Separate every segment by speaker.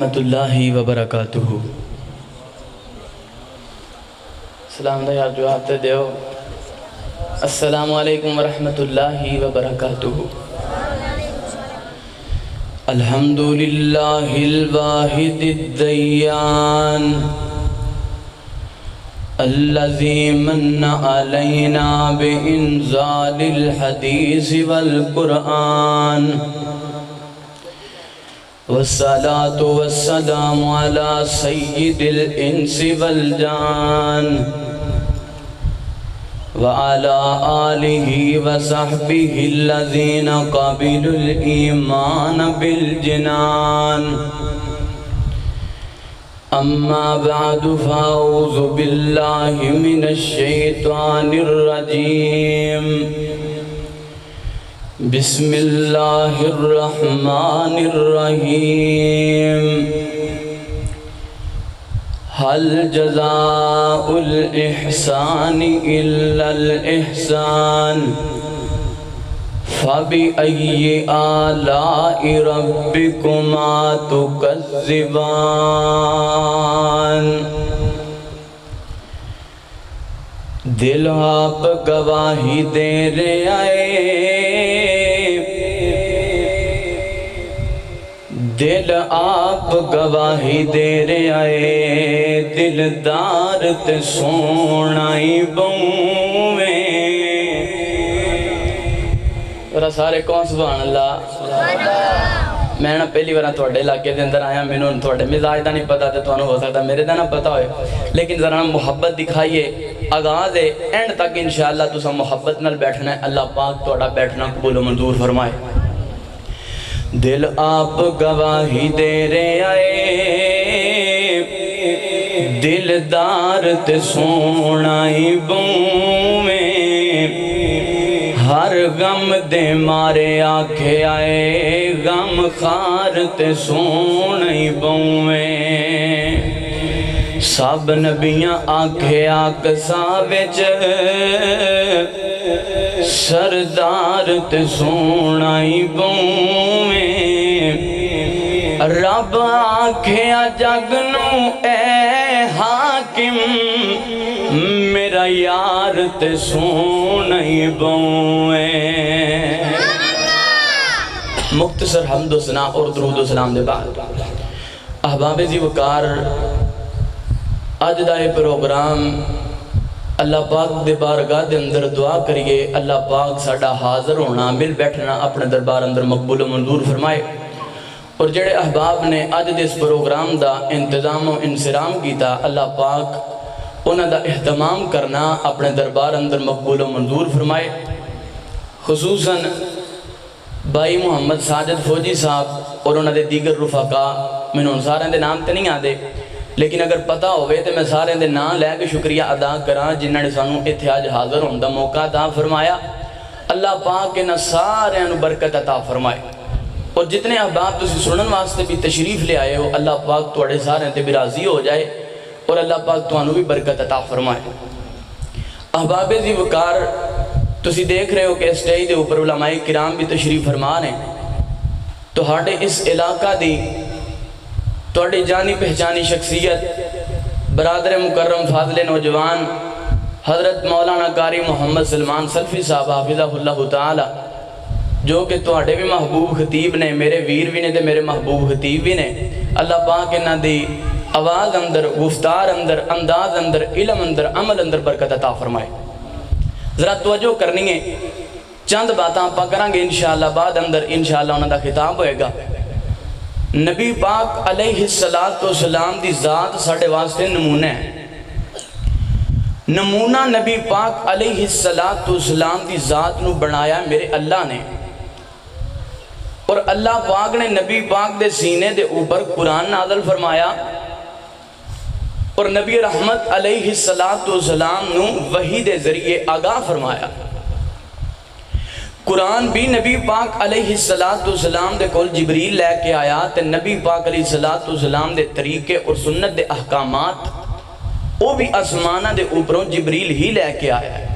Speaker 1: رحمۃ اللہ وبرکاتہ۔ سلام دا یار جواب تے دیو۔ السلام علیکم ورحمۃ اللہ وبرکاتہ۔ الحمد للہ الواحد الدیان الذی من علینا بانزال الحدیث والقرآن، والصلاة والسلام على سید الانس والجان، وعلى آلہ وصحبہ الذین قبلوا الایمان بالجنان، اما بعد فاعوذ باللہ من الشیطان الرجیم، بسم اللہ الرحمن الرحیم۔ هل جزاء الإحسان إلا الإحسان، فبأي آلاء ربكما تكذبان۔ دل آپ گواہی دے رہے آئے، دل آپ گواہی دے رہے آئے، دلدار تے سونائی بویں۔ ذرا سارے کون سبحان اللہ۔ میں نا پہلی بار تھوڑے علاقے دے اندر آیا، میں نے تھوڑے مزاج دا نہیں پتا تے تھانوں ہو سکتا میرے دا نہ پتا ہوئے، لیکن ذرا محبت دکھائیے۔ آغاز ہے اینڈ تک انشاءاللہ تسا محبت نال بیٹھنا ہے۔ اللہ پاک تھوڑا بیٹھنا قبول و منظور فرمائے۔ دل آپ گواہی دے رہے آئے، دلدار تے سونائی بویں۔ ہر غم دے مارے آکھے آئے، غم خار تے سونائی بویں۔ سب نبیاں آکھے آکسا وچ، سردار تے سونائی بویں۔ رب آکھے جگ نو اے حاکم، میرا یار تے سونائی بویں۔ مختصر حمد و ثنا اور درود و سلام دے بعد احباب زی وقار، آج دا یہ پروگرام اللہ پاک دے بارگاہ دے اندر دعا کریے اللہ پاک ساڑا حاضر ہونا مل بیٹھنا اپنے دربار اندر مقبول و منظور فرمائے۔ اور جڑے احباب نے آج دے اس پروگرام دا انتظام و انصرام کیتا، اللہ پاک انہاں دا اہتمام کرنا اپنے دربار اندر مقبول و منظور فرمائے۔ خصوصاً بھائی محمد ساجد فوجی صاحب اور انہاں دے دیگر رفقا، میں نے ان سارے دے نام تے نہیں آدے، لیکن اگر پتہ ہوئے تو میں سارے دے نام لے کے شکریہ ادا کراں جنہاں نے سانوں اتھے آج حاضر ہونے دا موقع عطا فرمایا۔ اللہ پاک انہاں سارے انہوں برکت عطا فرمائے۔ اور جتنے احباب تسی سنن واسطے بھی تشریف لے آئے ہو، اللہ پاک توڑے سارے تے بھی راضی ہو جائے اور اللہ پاک توانوں بھی برکت عطا فرمائے۔ احباب زی وقار، تسی دیکھ رہے ہو کہ اسٹیج دے اوپر علماء کرام بھی تشریف فرمان ہیں۔ تو ہاڑے اس علاقہ دی توڑی جانی پہچانی شخصیت برادر مکرم فاضل نوجوان حضرت مولانا قاری محمد سلمان سلفی صاحب حافظہ اللہ تعالی، جو کہ توڑے بھی محبوب خطیب نے، میرے ویر بھی نے تے میرے محبوب خطیب بھی نے۔ اللہ پاک انہاں دی آواز اندر، گفتار اندر، انداز اندر، علم اندر، عمل اندر برکت عطا فرمائے۔ ذرا توجہ کرنی ہے، چند باتاں پا کریں گے انشاءاللہ، بعد اندر انشاءاللہ انہاں دا خطاب ہوئے گا۔ نبی پاک علیہ السلام دی ذات ساڑھے واسطے نمونہ ہے۔ نمونہ نبی پاک علیہ السلام دی ذات نو بنایا میرے اللہ نے، اور اللہ پاک نے نبی پاک دے سینے دے اوپر قرآن نازل فرمایا، اور نبی رحمت علیہ السلام نو وحی دے ذریعے آگاہ فرمایا۔ قرآن بھی نبی پاک علیہ السلام دے کول جبریل لے کے آیا تے نبی پاک علیہ السلام دے طریقے اور سنت دے احکامات وہ بھی آسمانہ دے اوپروں جبریل ہی لے کے آیا ہے۔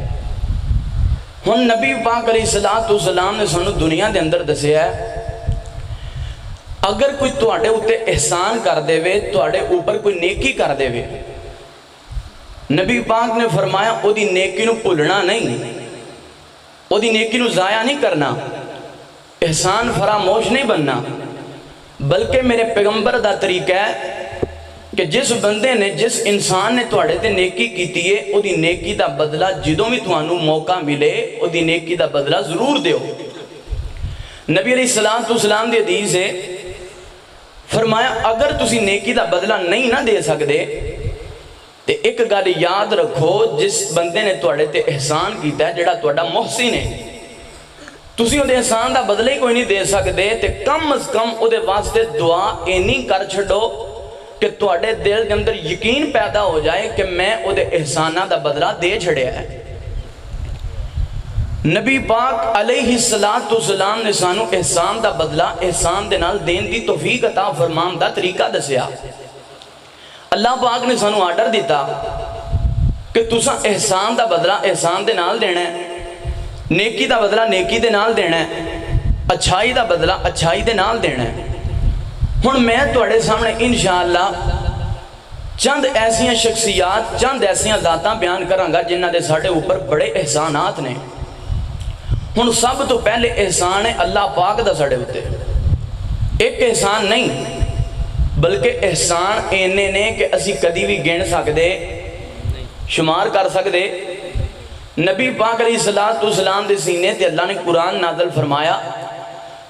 Speaker 1: ہن نبی پاک علیہ السلام نے سانو دنیا دے اندر دسیا ہے اگر کوئی تواڈے اُتے احسان کر دے وے، تواڈے اوپر کوئی نیکی کر دے وے، نبی پاک نے فرمایا او دی نیکی نو بھولنا نہیں، او دی نیکی نو ضائع نہیں کرنا، احسان فراموش نہیں بننا، بلکہ میرے پیغمبر دا طریقہ ہے کہ جس بندے نے، جس انسان نے تواڈے تے نیکی کیتی ہے، او دی نیکی دا بدلہ جدوں بھی تانوں موقع ملے او دی نیکی دا بدلہ ضرور دیو۔ نبی علیہ السلام دی حدیث ہے، فرمایا اگر تسی نیکی دا بدلہ نہیں نہ دے سکدے تے ایک گل یاد رکھو، جس بندے نے تواڈے تے احسان کیتا ہے، جڑا تواڈا محسن ہے، تسی او دے احسان دا بدلہ ہی کوئی نہیں دے سکدے تے کم از کم او دے واسطے دعا اینی کر چھڈو کہ تواڈے دل دے اندر یقین پیدا ہو جائے کہ میں او دے احسانہ دا بدلہ دے چھڑیا ہے۔ نبی پاک علیہ السلام نے سانو احسان دا بدلہ احسان دے نال دین دی توفیق عطا فرمان دا طریقہ دسیا۔ اللہ پاک نے سانو آرڈر دیتا کہ تساں احسان دا بدلہ احسان دے نال دینا ہے، نیکی دا بدلہ نیکی دے نال دینا ہے، اچھائی دا بدلہ اچھائی دے نال دینا ہے۔ ہن میں تواڈے سامنے انشاءاللہ چند ایسیاں شخصیات، چند ایسیاں ذاتاں بیان کراں گا جنہاں دے ساڈے اوپر بڑے احسانات نے۔ ہن سب تو پہلے احسان ہے اللہ پاک دا ساڈے اوتے، ایک احسان نہیں بلکہ احسان اینے نے کہ اسی کدی بھی گن سکدے، شمار کر سکدے۔ نبی پاک علیہ السلام دے سینے تے اللہ نے قرآن نازل فرمایا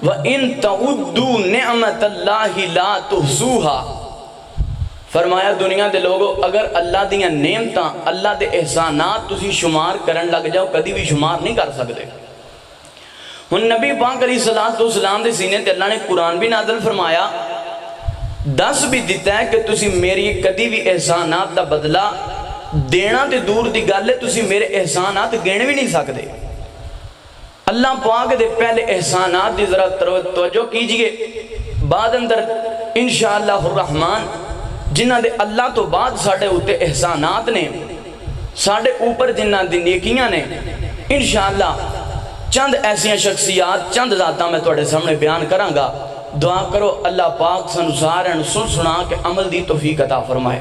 Speaker 1: وَإِن تَعُدُّوا نِعْمَةَ اللَّهِ لَا تُحْصُوهَا، فرمایا دنیا دے لوگو اگر اللہ دیاں نعمتاں، اللہ دے احسانات تسی شمار کرن لگ جاؤ کدی بھی شمار نہیں کر سکدے۔ ہن نبی پاک علیہ السلام دے سینے تے اللہ نے قرآن بھی نازل فرمایا، دس بھی دیتا ہے کہ تسی میری کدی بھی احسانات دا بدلہ دینا تے دور دی گل ہے، تسی میرے احسانات گن بھی نہیں سکدے۔ اللہ پاک دے پہلے احسانات دی ذرا توجہ کیجئے، بعد اندر انشاءاللہ الرحمن جنہ دے اللہ تو بعد ساڑھے ہوتے احسانات نے، ساڑھے اوپر جنہ دی نیکیاں نے، انشاءاللہ چند ایسیاں شخصیات، چند ذاتاں میں توڑے سامنے بیان کراں گا۔ دعا کرو اللہ پاک سنسارن سن سنا کے عمل دی توفیق عطا فرمائے۔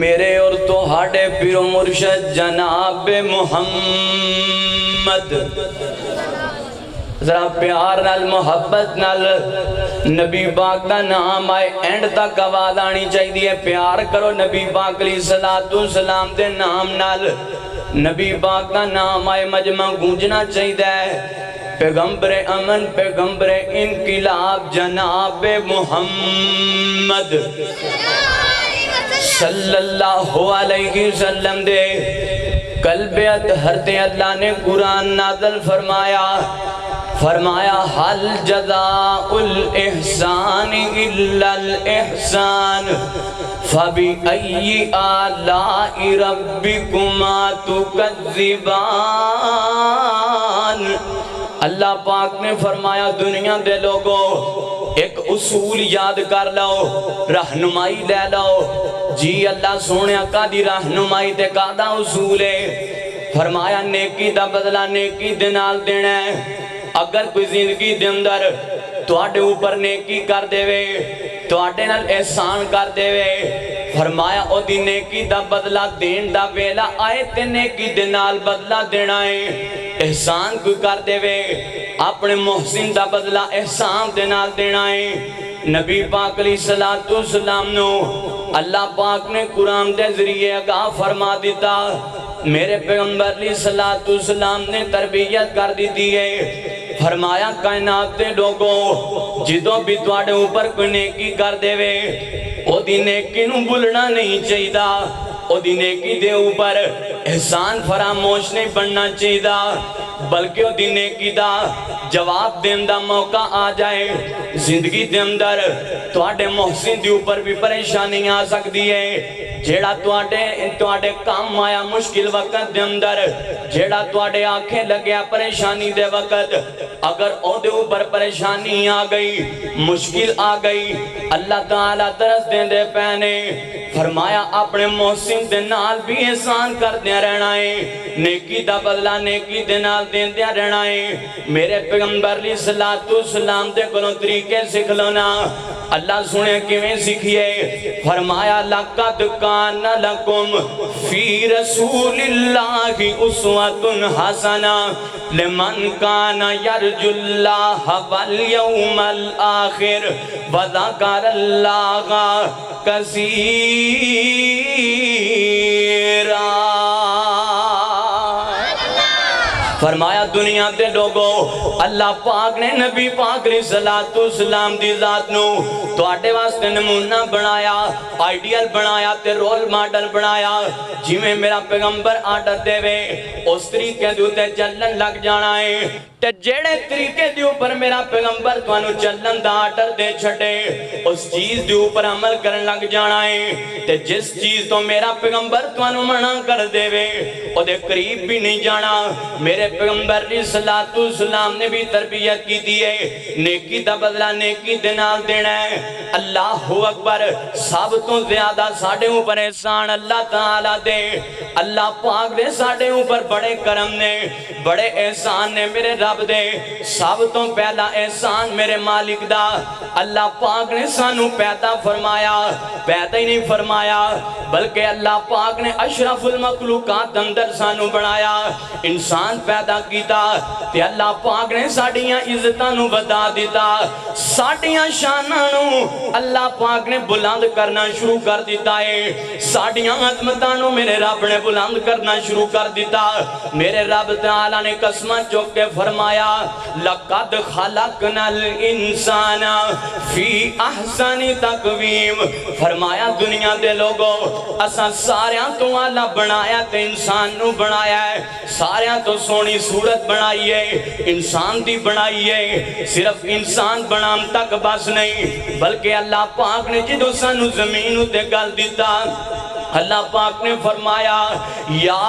Speaker 1: میرے اور توہاڈے پیر و مرشد جناب محمد، ذرا پیار نال محبت نال نبی پاک دا نام آئے اینڈ تک آواز آنی چاہیے۔ پیار کرو نبی پاک علیہ السلام دے نام نال، نبی پاک دا نام آئے مجمع گونجنا چاہیے۔ پیغمبر امن، پیغمبر انقلاب جناب محمد صلی اللہ علیہ وسلم دے قلب اطہر تے اللہ نے قرآن نازل فرمایا، فرمایا حل جزاء الاحسان الا الاحسان فبأي آلاء ربكما تكذبان۔ اللہ پاک نے فرمایا دنیا دے لوگوں ایک اصول یاد کر لو، رہنمائی لے لو جی۔ اللہ سونے کا دی رہنمائی تے کا دا اصول ہے، فرمایا نیکی دا بدلہ نیکی دے نال دینا ہے۔ اگر کوئی زندگی دے اندر تواڈے اوپر نیکی کر دے وے، تواڈے نال احسان کر دے وے، فرمایا او دی نیکی دا بدلہ دین دا ویلا آئے تے نیکی دے نال بدلہ دینا ہے۔ احسان کوئی کر دے وے، اپنے محسن دا بدلہ احسان دے نال دینا ہے۔ نبی پاک علیہ السلام نو اللہ پاک نے قرآن دے ذریعے آگاہ فرما دیتا، میرے پیغمبر علیہ السلام نے تربیت کر دی ہے، فرمایا کائنات دے لوگوں جدوں بھی تواڈے اوپر کوئی نیکی کر دے وے، او دی نیکی نو بھولنا نہیں چاہیے، او دی نیکی دے اوپر احسان فراموش نہیں بننا چاہیے، بلکہ او دی نیکی دا جواب دین دا موقع آ جائے۔ زندگی دے اندر تواڈے محسن دی اوپر بھی پریشانی آ سکتی ہے، جیڑا تواڈے کام آیا مشکل وقت دے اندر، جیڑا تواڈے آنکھیں لگیا پریشانی دے وقت، اگر او دے اوپر پریشانی آ گئی، مشکل آ گئی، اللہ تعالیٰ ترس دے پینے، فرمایا اپنے محسن دے نال بھی احسان کر دیا رہنا ہے، نیکی دا بدلہ نیکی دے نال دین دیا رہنا ہے۔ میرے پیغمبر علیہ السلام دے کلوں طریقے سکھ لونا، اللہ سنے کیویں سکھیے، فرمایا لَقَدْ كَانَ لَكُمْ فِي رَسُولِ اللَّهِ أُسْوَةٌ حَسَنَةٌ لِمَنْ كَانَ يَرْجُو اللَّهَ وَالْيَوْمَ الْآخِرَ وَذَكَرَ اللَّهَ كَثِيرًا۔ فرمایا دنیا دے لوگو، اللہ پاک نے نبی پاک علیہ السلام دی ذات نو تو آٹے واسطے نمونہ بنایا، آئیڈیل بنایا تے رول ماڈل بنایا، جی میں میرا پیغمبر آڈر دے وے اس طریقے دیوتے چلن لگ جانا ہے، تے جیڑے طریقے دیو پر میرا پیغمبر توانو چلن دا آڈر دے چھٹے اس چیز دیو پر عمل کرن لگ جانا ہے، تے جس چیز تو میرا پیغمبر توانو منع کر دے وے او دے قریب بھی نہیں جانا۔ میرے پیغمبر علیہ السلام نے بھی تربیت کی دیئے، نیکی دا بدلہ نیکی دے نال دینا ہے۔ اللہ اکبر، سب تو زیادہ ساڑھے اوپر احسان اللہ تعالیٰ دے، اللہ پاک دے ساڑھے اوپر بڑے کرم نے، بڑے احسان نے میرے رب دے۔ سب تو پہلا احسان میرے مالک دا، اللہ پاک نے سانو پیدا فرمایا، پیدا ہی نہیں فرمایا بلکہ اللہ پاک نے اشرف المخلوقات اندر سانو بنایا، انسان پیدا کیتا تے اللہ پاک نے ساڑیاں عزتانو بتا دیتا، ساڑیاں شانانو اللہ پاک نے بلند کرنا شروع کر دیتا ہے، ساڑیاں عظمتانو میرے رب نے بلند کرنا شروع کر دیتا۔ میرے رب تعالیٰ نے قسمہ چوک کے فرمایا لَقَدْ خَلَقْنَا الْإِنسَانَ فِي أَحْسَنِ تَقْوِيمٍ، فرمایا دنیا دے لوگو اساں ساریاں تو اللہ بنایا تے انسان نو بنایا ہے، ساریاں تو سونی صورت بنائیے، انسان دی بنائیے، صرف انسان بنام تک بس نہیں بلکہ اللہ پاک نے جدو سانو زمین تے گل دیتا، اللہ پاک نے فرمایا یا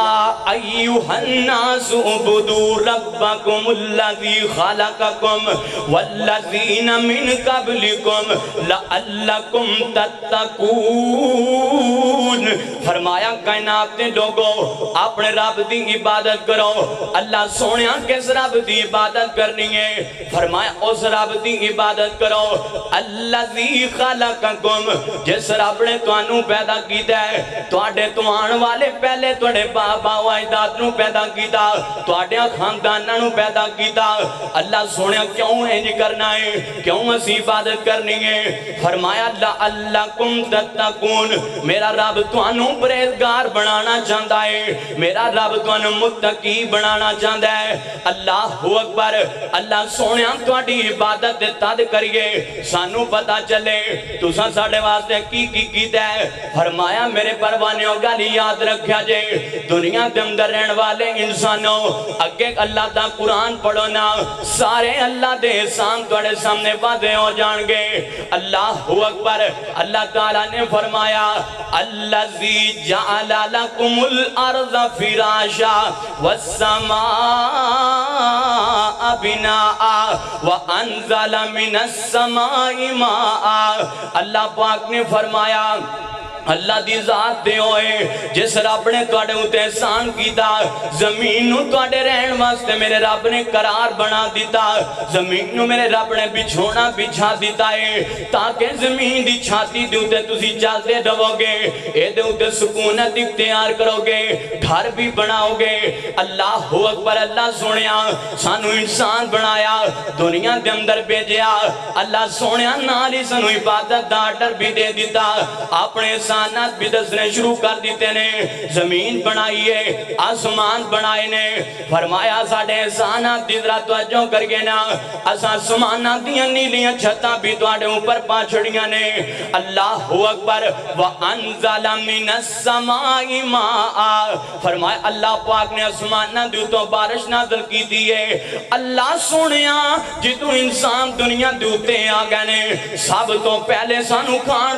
Speaker 1: ایوہ الناس عبدوا ربکم الذی خلقکم والذین من قبلکم لعلکم تتقون۔ فرمایا کائنات نے لوگو اپنے رب دی عبادت کرو، اللہ سونیاں کس رب دی عبادت کرنی ہے، فرمایا اس رب دی عبادت کرو الذی خلقکم، جس رب نے توانو پیدا کیتا ہے، تواڈے تو آن والے پہلے تواڈے بابا و اجداد نو پیدا کیتا، تواڈے خانداناں نو پیدا کیتا، اللہ سونیا کیوں انج کرنا ہے، کیوں اسی عبادت کرنی ہے، فرمایا لعلکم تتقون، میرا رب توانو پرہیزگار بنانا چاہتا ہے، میرا رب توانو متقی بنانا چاہتا ہے۔ اللہ اکبر، اللہ سونیا تواڈی عبادت تد کریے سانو پتہ چلے تساں ساڈے واسطے کی کیتا ہے، فرمایا میرے پروانیوں گالی یاد رکھیا جے، دنیا دے اندر رہن والے انسانوں اگے اللہ دا قرآن پڑھو نا، سارے اللہ دے احسان تواڈے سامنے واضح ہو جان گے۔ اللہ اکبر، اللہ تعالیٰ نے فرمایا الذی جعل لکم الارض فراشا والسماء بناء وانزل من السماء ماء، اللہ پاک نے فرمایا اللہ دی ذات دے ہوئے جس رب نے تواڈے اوتے احسان کیتا، زمین نو تواڈے رہن واسطے میرے رب نے قرار بنا دیتا، زمین نو میرے رب نے بچھونا بچھا دیتا ہے تاکہ زمین دی چھاتی دے اوتے تسی چلتے رہو گے، اے دے اوتے سکونت اختیار کرو گے، گھر بھی بناؤ گے۔ اللہ اکبر، اللہ سونیا سانو انسان بنایا، دنیا دے اندر بھیجیا، اللہ سونیا نال ہی سانو عبادت دا آرڈر بھی دے دیتا، اپنے انسانات بھی دسنے شروع کر دیتے نے، زمین بنائیے، آسمان بنائے نے، فرمایا ساڑھے انسانات دی ذرا توجہ کر گئے نا، اسا آسمانات دیاں نیلیاں چھتاں بھی تواڈے اوپر پانچڑیاں نے۔ اللہ اکبر، وَأَنزَلَ مِنَ السَّمَاءِ مَاءً، فرمایا اللہ پاک نے آسمانات دیو تو بارش نازل کی دیئے۔ اللہ سنیا جتو انسان دنیا دیوتے آگے نے، سب تو پہلے سانو کھان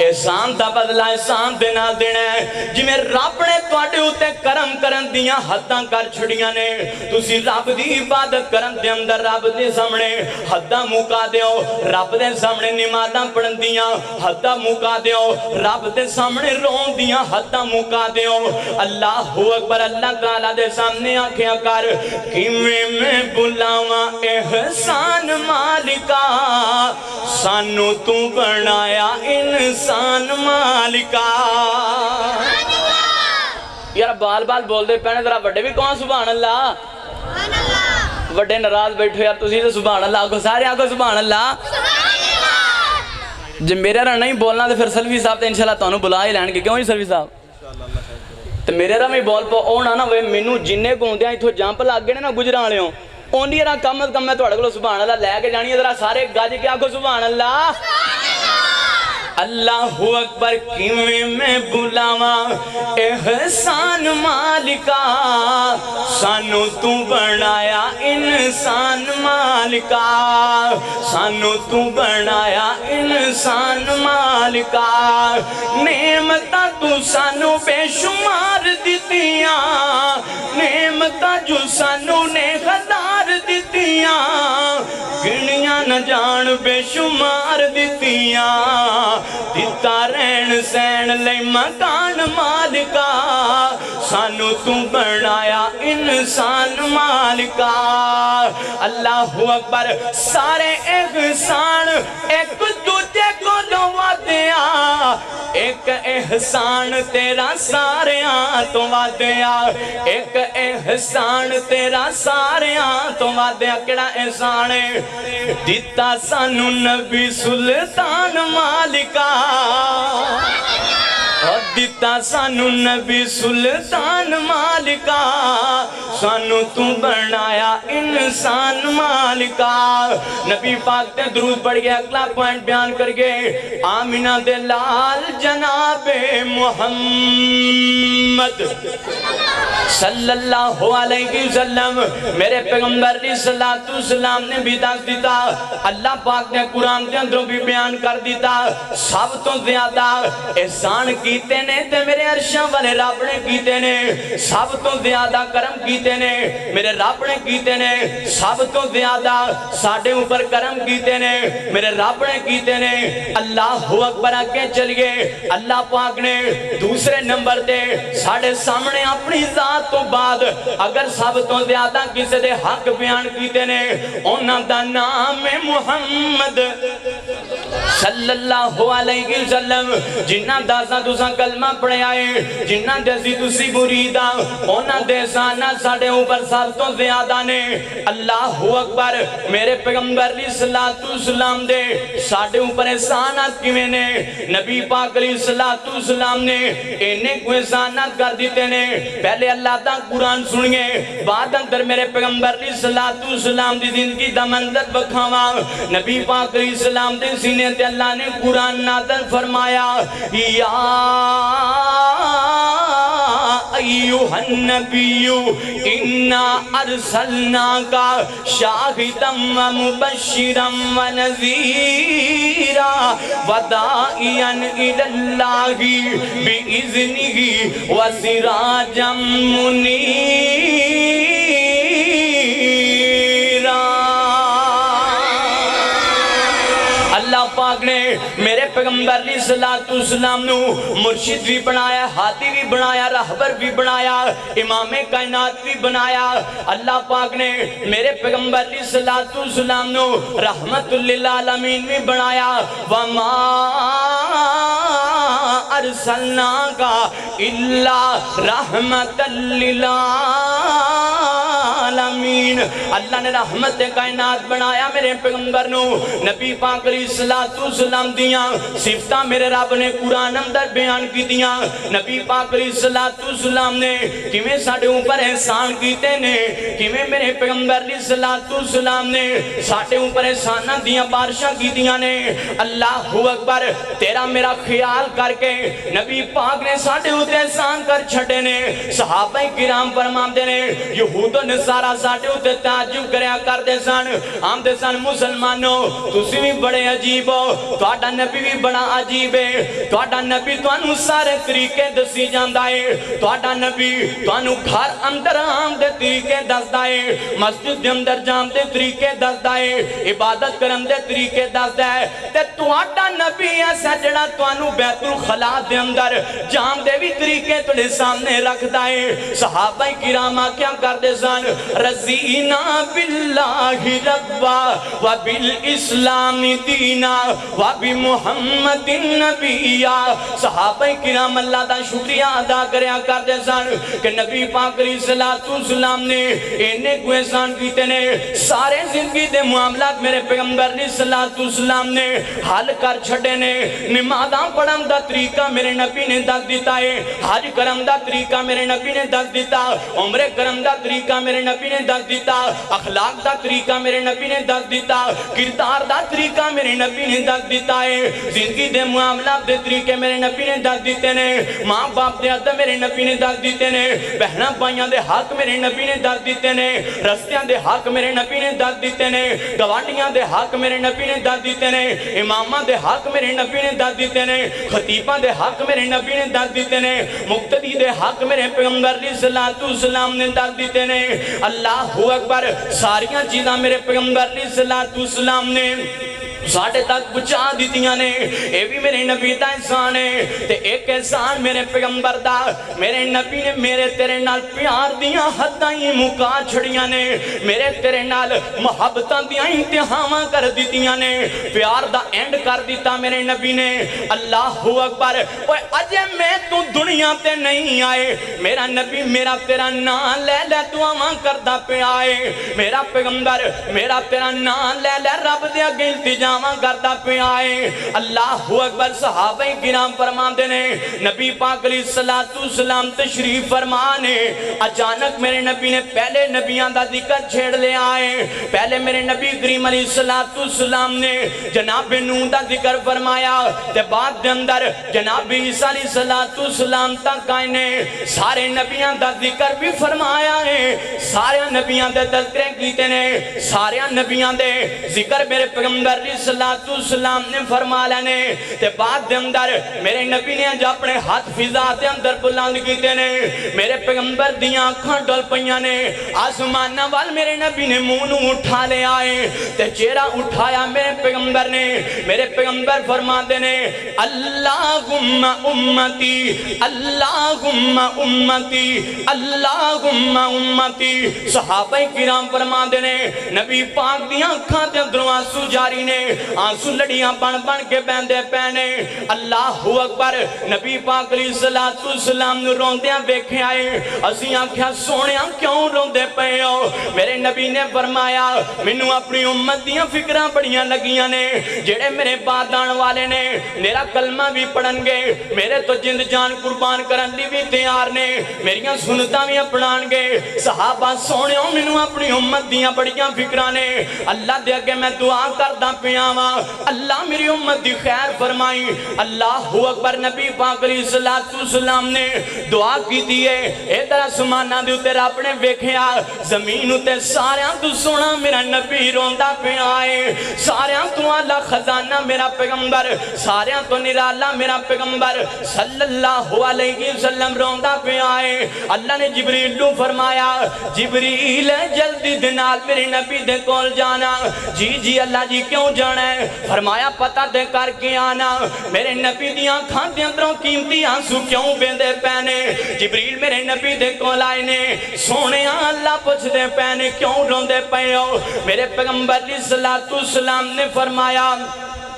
Speaker 1: احسان دا بدلہ احسان دے نال دینا ہے جویں رب نے تواڈے اوتے کرم کرن دیاں حداں کر چھڑیاں نے تسی رب دی عبادت کرن دے اندر رب دے سامنے حداں مکا دیو رب دے سامنے نمازاں پڑھن دیاں حداں مکا دیو رب دے سامنے رون دیاں حداں مکا دیو اللہ اکبر اللہ تعالیٰ دے سامنے آنکھیں کر کیویں میں بلاواں احسان مالکا سانو تو بنایا انسان مالکا یار بال بال بول دے پہنے ذرا وڈے بھی کون سبحان اللہ وڈے ناراض بیٹھو یار تسی تے سبحان اللہ آگو سارے آگو سبحان اللہ جب میرے رہا نہیں بولنا تو پھر سلوی صاحب تے انشاءاللہ تانوں بلا ہی لین گے کیوں جی سلوی صاحب تے میرے رہا میں بول پا اونا نا وہ مینوں جننے کو ہوندے ہیں اتھو جامپ لگ گئے نا گجراں والےوں اونی رہا کم از کم میں تواڈے کولوں سبحان اللہ لے کے جانی ہے ذرا سارے گج کے آگو سبحان اللہ اللہ اکبر کیویں میں بلاواں احسان مالکا سانو تو بنایا انسان مالکا سانو تو بنایا انسان مالکا نعمتاں تو سانو بے شمار دتیاں نعمتاں جو سانو نے خدار دتیاں گنیاں نہ جان بے شمار دتیاں دیتا رہن سین لئی مکان مالکا سانو تو بنایا انسان مالکا اللہ اکبر سارے احسان ایک دوجے کو لوا دیا ایک احسان تیرا سارے تو وعدیا ایک احسان تیرا سارے تو وعدیا کیڑا احسان ہے دیتا سانو نبی سلطان مالکا اور دیتا سانو نبی سلطان مالکا سانو تو بنایا انسان مالکا نبی پاک تے درود پڑھ گئے اگلا پوائنٹ بیان کر گئے آمینہ دے لال جناب محمد صلی اللہ علیہ وسلم میرے پیغمبر علیہ السلام نے بھی دس دیتا اللہ پاک نے قرآن کے اندروں بھی بیان کر دیتا سب تو زیادہ احسان کیتے نے تے میرے عرشاں والے رب نے کیتے نے سب تو زیادہ کرم کیتے نے میرے رب نے کیتے نے سب تو زیادہ ساڑھے اوپر کرم کیتے نے میرے رب نے کیتے نے اللہ اکبر آگے چلیے اللہ پاک نے دوسرے نمبر دے ساڑھے سامنے اپنی ذات تو بعد اگر سب تو زیادہ کسی دے حق بیان کیتے نے انہاں دا نام محمد صلی اللہ علیہ وسلم جنہ داسا تسا کلمہ پڑھے آئے جنہ دیسی تسی مریدہ انہاں دیسانا ساڑھے اوپر سب تو زیادہ نے اللہ اکبر میرے پیغمبر علیہ السلام دے ساڑھے اوپر احسانات کیویں نے نبی پاک علیہ السلام نے انہیں کو احسانات کر دیتے نے پہلے اللہ دا قرآن سنگے بعد اندر میرے پیغمبر علیہ السلام دی زندگی دا منظر بکھاواں نبی پاک علیہ السلام دے سینے تے اللہ نے قرآن نازل فرمایا یا ایوہ النبی انا ارسلناکا شاہدا و مبشرا و نذیرا ودائیا الاللہ بإذنہ و سراجا منیرا اللہ پاک نے میرے پیغمبر علیہ السلام نو مرشد بھی بنایا ہادی بھی بنایا رہبر بھی بنایا امام کائنات بھی بنایا اللہ پاک نے میرے پیغمبر علیہ السلام نو رحمت للعالمین بھی بنایا وما ارسلناکا الا رحمت للعالمین اللہ نے رحمت کائنات بنایا میرے پیغمبر نو نبی پاک علیہ السلام دیاں صفتہ میرے رب نے قرآن اندر بیان کی دیاں نبی پاک علیہ السلام نے کیویں ساڑھے اوپر احسان کیتے نے کیویں میرے پیغمبر علیہ السلام نے ساڑھے اوپر احسانہ دیاں بارشاں کی دیاں نے اللہ اکبر تیرا میرا خیال کر کے نبی پاک نے ساڑھے اوپر احسان کر چھٹے نے صحابہ کرام فرماندے نے یہود و نصارہ ساڑھے ساڈے اُتے تعجب کریا کردے سن آندے سن مسلمانوں تسی بھی بڑے عجیب ہو تہاڈا نبی بھی بڑا عجیب ہے تہاڈا نبی تانوں سارے طریقے دسی جاندا ہے تہاڈا نبی تانوں گھر اندر آن دے طریقے دسدا ہے مسجد دے اندر جان دے طریقے دسدا ہے عبادت کرن دے طریقے دسدا ہے تے تہاڈا نبی ایسا جڑا تانوں بیت الخلا دے اندر جان دے بھی طریقے تہاڈے سامنے رکھدا ہے صحابہ کرام کیا کردے سن رضینا باللہ ربا و بالاسلام دینا و بمحمد نبیا صحابہ کرام اللہ دا شکریہ ادا کریا کردے سن کہ نبی پاک علیہ السلام نے انہیں کو احسان کیتے نے سارے زندگی دے معاملات میرے پیغمبر علیہ السلام نے حل کر چھڑے نے نمازاں پڑھن دا طریقہ میرے نبی نے دس دیتا ہے حج کرن دا طریقہ میرے نبی نے دس دیتا عمرے کرن دا طریقہ میرے نبی نے دس دیتا اخلاق دا طریقہ میرے نبی نے دس دیتا کردار دا طریقہ میرے نبی نے دس دیتا ہے زندگی دے معاملات دے طریقے میرے نبی نے دس دیتے نے ماں باپ دے ادب میرے نبی نے دس دیتے نے بہناں بھائیاں دے حق میرے نبی نے دس دیتے نے رستیاں دے حق میرے نبی نے دس دیتے نے گوانڈیاں دے حق میرے نبی نے دس دیتے نے اماماں دے حق میرے نبی نے دس دیتے نے خطیباں دے حق میرے نبی نے دس دیتے نے مقتدی دے حق میرے پیغمبر علیہ السلام نے دس دیتے نے اللہ اکبر ساریاں چیزاں میرے پیغمبر علیہ السلام نے ساڑھے تک بچا دیتیاں نے اے بھی میرے نبی دا احسان ہے تے ایک احسان میرے پیغمبر دا میرے نبی نے میرے تیرے نال پیار دیاں حدائیں مکا چھڑیاں نے میرے تیرے نال محبتاں دیاں انتہاواں کر دیتیاں نے پیار دا اینڈ کر دیتا میرے نبی نے اللہ اکبر اوہ اجے میں تو دنیا تے نہیں آئے میرا نبی میرا تیرا نام لے لے دعاواں کردہ پہ آئے میرا پیغمبر میرا تیرا نام لے لے رب دے اگے التجا کرتا پہ آئے اللہ اکبر صحابہ کرام فرماندے نے نبی پاک علیہ السلام تشریف فرمانے اچانک میرے نبی نے پہلے نبیان دا ذکر چھیڑ لے آئے پہلے میرے نبی کریم علیہ السلام نے جناب نوح دا ذکر فرمایا تے بعد دے اندر جناب عیسیٰ علیہ السلام تک آئے نے سارے نبیان دا ذکر بھی فرمایا ہے سارے نبیان دے تذکرے کیتے نے سارے نبیان دے ذکر میرے پیغمبر السلام نے فرما لینے تے بعد دے اندر میرے نبی نے جو اپنے ہاتھ فضا دے اندر بلند کیتے نے میرے پیغمبر دیاں آنکھاں ڈول پئیاں نے آسمانہ وال میرے نبی نے منہ اٹھا لے آئے تے چہرہ اٹھایا میرے پیغمبر فرما دینے اللہم امتی اللہم امتی اللہم امتی صحابہ کرام فرما دینے نبی پاک دیاں آنکھاں دے اندروں آنسو جاری نے آنسو لڑیاں بن کے بیندے پہنے اللہ اکبر نبی پاک علیہ السلام نے روندیاں بیکھے آئے اسی آنکھیاں سونیاں کیوں روندے پہے ہو میرے نبی نے فرمایا منو اپنی امت دیاں فکرہ بڑیاں لگیاں نے جڑے میرے بعد آن والے نے میرا کلمہ بھی پڑھن گے میرے تو جند جان قربان کرن لی بھی تیار نے میریاں سنتاں بھی اپنان گے صحابہ سونیوں منو اپنی امت دیاں بڑیاں فکرہ نے اللہ دے اگے میں دعا کردہ پیاما اللہ میری امت دی خیر فرمائی اللہ اکبر نبی پاک علیہ السلام نے دعا کی دیئے اے طرح سمانہ دے اتر اپنے ویکھیا زمین اتر ساریاں تو سونا میرا نبی روندہ پہ آئے ساریاں تو اللہ خزانہ میرا پیغمبر ساریاں تو نرالا میرا پیغمبر صلی اللہ علیہ وسلم روندہ پہ آئے اللہ نے جبریل کو فرمایا جبریل جلدی دنال میرے نبی دے کول جانا جی اللہ جی کیوں جانا ہے فرمایا پتہ دے کر کے آنا میرے نبی دیاں کھان دے اندروں قیمتی آنسو کیوں بیندے پہنے جبریل میرے نبی دے کول آئے نے سونے اللہ پوچھ دے پہنے کیوں روندے پہنے ہو میرے پیغمبر علیہ السلام نے فرمایا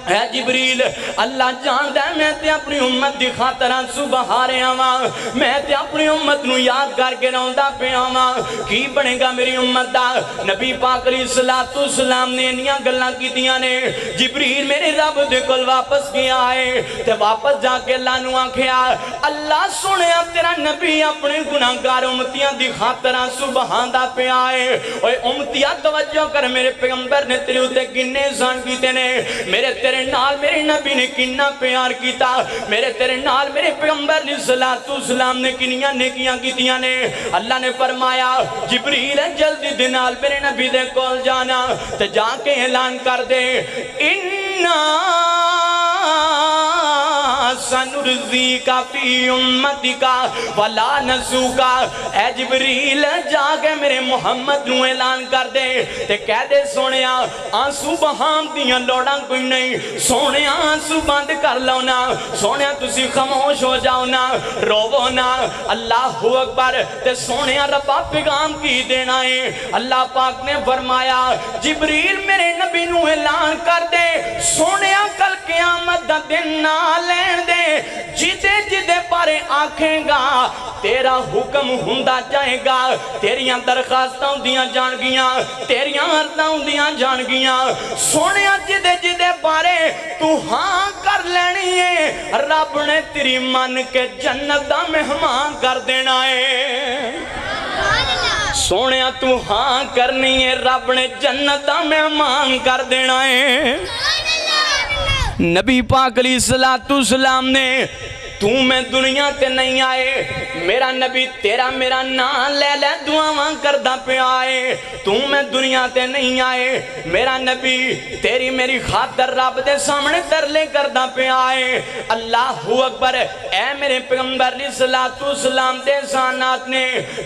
Speaker 1: اے جبریل اللہ جان دے میں تے اپنی امت دی خاطران صبح رہے آواں میں تے اپنی امت نو یاد کر کے روندہ پہ آواں کی بنے گا میری امت دا نبی پاک علیہ السلام نے انیاں گلاں کی دیاں نے جبریل میرے رب دے کل واپس کیا آئے تے واپس جا کے اللہ نو آنکھیا اللہ سنے اب تیرا نبی اپنے گناہگار امتیاں دی خاطران صبح دا پہ آئے اوہ امتیاں توجہ کر میرے پیغمبر نے تیرے ہوتے گنے زان کیتے نے میرے تیرے نال میرے نبی نے کنا پیار کیتا، میرے تیرے نال میرے پیغمبر علیہ السلام نے کنیاں نیکیاں کیتیاں نے۔ اللہ نے فرمایا جبریل جلدی دے نال میرے نبی دے کول جانا تے جا کے اعلان کر دے اِنَّا سَنُرْزِيكَ فِي أُمَّتِكَ وَلَا نَسُوكَ۔ اے جبریل جا کے میرے محمد نو اعلان کر دے تے کہہ دے سونیا آنسو بہام دیاں لوڑاں کوئی نہیں، سونیا آنسو بند کر لو نا، سونیا تسی خاموش ہو جاؤ نا، روو نا۔ اللہ اکبر تے سونیا ربا پیغام کی دینا ہے۔ اللہ پاک نے فرمایا جبریل میرے نبی نو اعلان کر دے سونیا کل قیامت دا دن نہ لین دے، جدے جدے پارے آنکھیں گا تیرا حکم ہوندا جائے گا، تیریاں درخواستاں دیاں جان گیاں، تیریاں عرضاں دیاں جان گیاں، سونیا جدے جدے پارے تو ہاں کر لینی ہے، رب نے تیری من کے جنت دا مہمان کر دینا ہے۔ سونیا تو ہاں کرنی ہے، رب نے جنت دا مہمان کر دینا ہے۔ نبی پاک علیہ السلام نے تو میں دنیا تے نہیں آئے، میرا نبی تیرا میرا نام لے لے دعاواں کردہ پہ آئے، تو میں دنیا تے نہیں آئے، میرا نبی تیری میری خاطر رب دے سامنے ترلے کردہ پہ آئے۔ اللہ اکبر، اے میرے پیغمبر علیہ السلام دے احسانات نے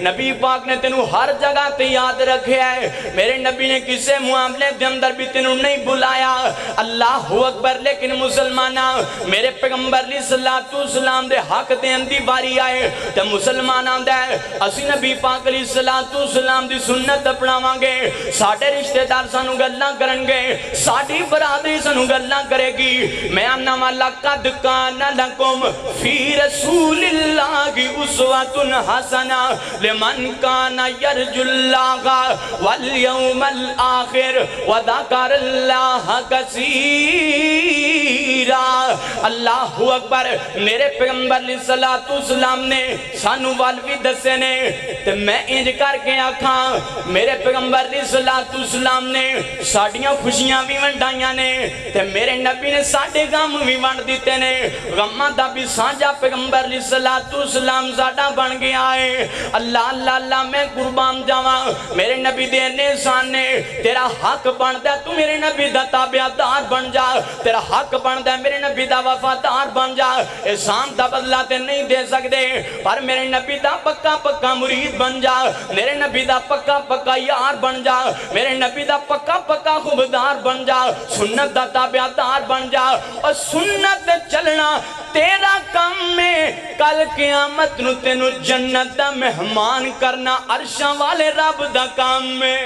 Speaker 1: نبی پاک نے تینوں ہر جگہ تے یاد رکھے ہے، میرے نبی نے کسے معاملے دے اندر بھی تینوں نہیں بلایا۔ اللہ اکبر، لیکن مسلمانہ میرے پیغمبر علیہ السلام دے حق دے اندی باری آئے تے مسلمان آندہ ہے اسی نبی پاک علیہ السلام دی سنت اپناواں گے، ساڑھے رشتہ دار سانو گلنا کرن گے، ساڑھی برادری سانو گلنا کرے گی۔ میں آنا والا قد کان لکم فی رسول اللہ اسوۃ حسنہ لمن کان یرجو اللہ والیوم الآخر وذکر اللہ کثیرا۔ اللہ اکبر، میرے پیغمبر علیہ السلام نے سانو والوی دسے نے تے میں انج کر کے آکھاں میرے پیغمبر علیہ السلام نے ساڑیاں خوشیاں بھی ونڈائیاں نے تے میرے نبی نے ساڑے غم بھی ونڈ دیتے نے، غمہ دا بھی سانجا پیغمبر علیہ السلام ساڑا بن گیا ہے۔ اللہ اللہ اللہ، میں قربان جاواں میرے نبی دے احسان نے، تیرا حق بن دے تو میرے نبی دا تابعدار بن جا، تیرا حق بن دے میرے نبی دا وفادار بن جا۔ احسان دا بدلہ تے نہیں دے سکتے پر میرے نبی دا پکا پکا مرید بن جا، میرے نبی دا پکا پکا یار بن جا، میرے نبی دا پکا پکا خوبدار بن جا، سنت دا تابعدار بن جا، اور سنت چلنا تیرا کام میں، کل قیامت نو تینو جنت دا مہمان کرنا عرشاں والے رب دا کام میں۔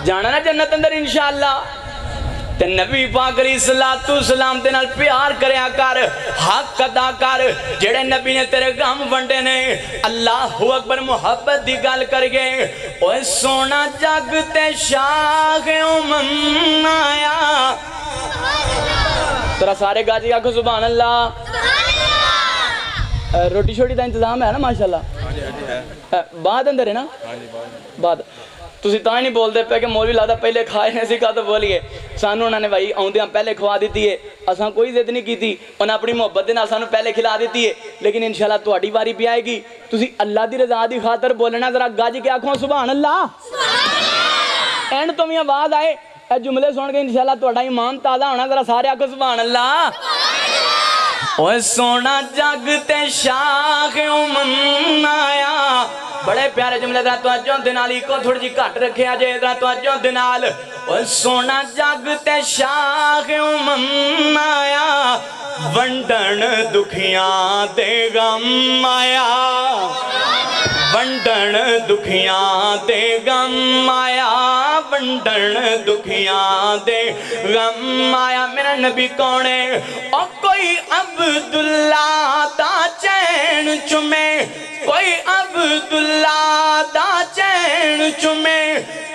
Speaker 1: جانا نا جنت اندر انشاءاللہ۔ تے نبی پاک علیہ السلام دے نال پیار کریا کر، حق ادا کر، جڑے نبی نے تیرے غم ونڈے نے۔ اللہ اکبر، محبت دی گل کر گئے، اوے سونا جگ تے شاہ امم آیا۔ ترا سارے گاجی آکھو سبحان اللہ۔ روٹی شوٹی دا انتظام ہے نا ماشاءاللہ؟ بعد اندر ہے نا؟ بعد تسی تاں ہی نہیں بول دے پہ کہ مولوی لادا پہلے کھائے نے سکھا تو بولیے، سانو انہوں نے بھائی آؤندیاں پہلے کھوا دیتی ہے، اساں کوئی ضد نہیں کی تھی، انہاں اپنی محبت دینا سانو پہلے کھلا دیتی ہے، لیکن انشاءاللہ تہاڈی باری بھی آئے گی، تسی اللہ دی رضا دی خاطر بولنا، ذرا گاجی کے آنکھوں سبحان اللہ۔ اینڈ تو بھی آواز آئے اے جملے سن کے انشاءاللہ تہاڈا ایمان تازہ ہونا، ذرا سارے آنکھوں سبحان اللہ۔ اوہ سونا جگ تے شاہ امم آیا، بڑے پیارے جملے ذرا توجہ دے نال کو تھوڑی جی گھٹ رکھے آجے، ذرا توجہ دے نال۔ اوہ سونا جگ تے شاہ امم آیا، ونڈن دکھیاں دے غم آیا، ونڈن دکھیاں دے غم آیا، ونڈن دکھیاں دے غم آیا۔ میرا نبی کون ہے؟ اور کوئی عبداللہ دا چین چمے، کوئی عبداللہ دا چین چمے،